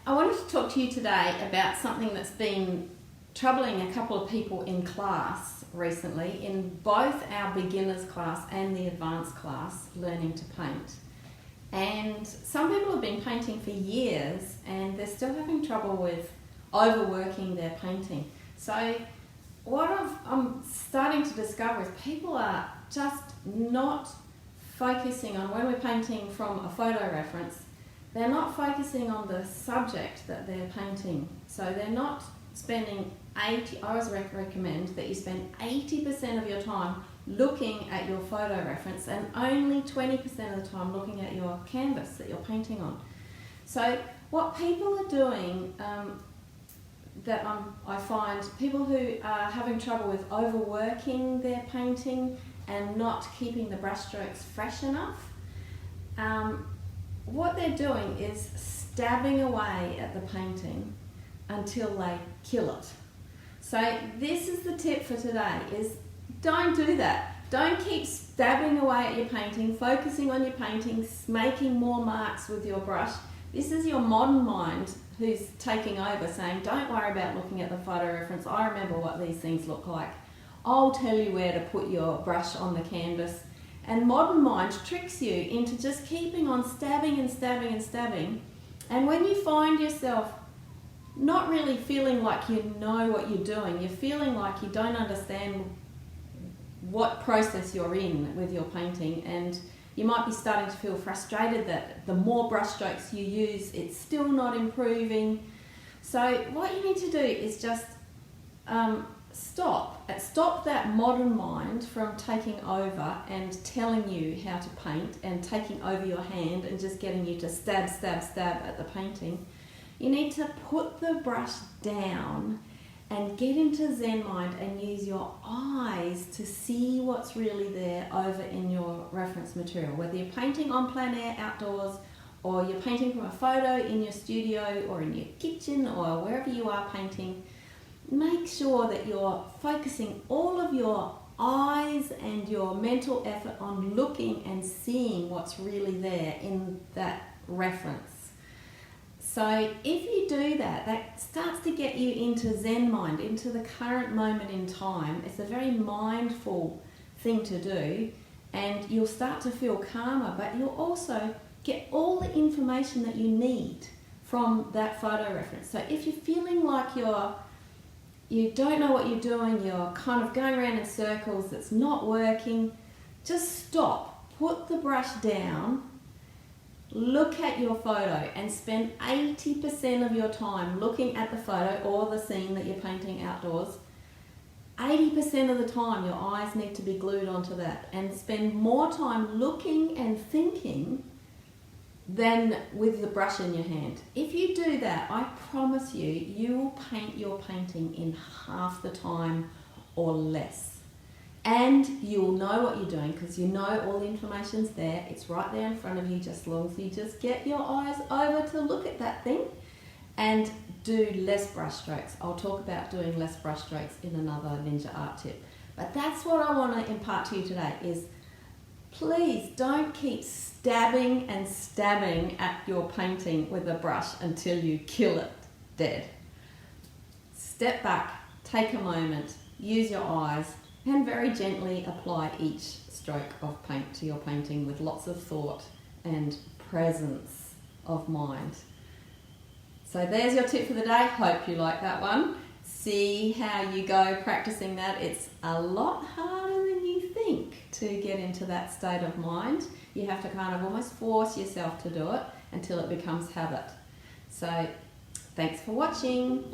I wanted to talk to you today about something that's been troubling a couple of people in class recently, in both our beginners class and the advanced class, learning to paint. And some people have been painting for years and they're still having trouble with overworking their painting. So what I'm starting to discover is people are just not focusing on, when we're painting from a photo reference, they're not focusing on the subject that they're painting. So they're not spending I always recommend that you spend 80% of your time looking at your photo reference and only 20% of the time looking at your canvas that you're painting on. So what people are doing, I find people who are having trouble with overworking their painting and not keeping the brush strokes fresh enough, what they're doing is stabbing away at the painting until they kill it. So this is the tip for today, is don't do that. Don't keep stabbing away at your painting, focusing on your paintings, making more marks with your brush. This is your modern mind who's taking over, saying, don't worry about looking at the photo reference. I remember what these things look like. I'll tell you where to put your brush on the canvas. And modern mind tricks you into just keeping on stabbing and stabbing and stabbing. And when you find yourself not really feeling like you know what you're doing, you're feeling like you don't understand what process you're in with your painting, and you might be starting to feel frustrated that the more brush strokes you use, it's still not improving. So what you need to do is just stop that modern mind from taking over and telling you how to paint and taking over your hand and just getting you to stab at the painting. You need to put the brush down and get into Zen mind and use your eyes to see what's really there over in your reference material. Whether you're painting on plein air outdoors, or you're painting from a photo in your studio or in your kitchen or wherever you are painting, make sure that you're focusing all of your eyes and your mental effort on looking and seeing what's really there in that reference. So if you do that, that starts to get you into Zen mind, into the current moment in time. It's a very mindful thing to do, and you'll start to feel calmer, but you'll also get all the information that you need from that photo reference. So if you're feeling like you don't know what you're doing, you're kind of going around in circles, it's not working, just stop, put the brush down, look at your photo and spend 80% of your time looking at the photo or the scene that you're painting outdoors. 80% of the time your eyes need to be glued onto that, and spend more time looking and thinking than with the brush in your hand. If you do that, I promise you, you will paint your painting in half the time or less. And you'll know what you're doing because you know all the information's there. It's right there in front of you, just as long as you just get your eyes over to look at that thing and do less brush strokes. I'll talk about doing less brush strokes in another Ninja Art tip. But that's what I want to impart to you today is, please don't keep stabbing and stabbing at your painting with a brush until you kill it dead. Step back, take a moment, use your eyes, and very gently apply each stroke of paint to your painting with lots of thought and presence of mind. So there's your tip for the day. Hope you like that one. See how you go practicing that. It's a lot harder than you think to get into that state of mind. You have to kind of almost force yourself to do it until it becomes habit. So thanks for watching.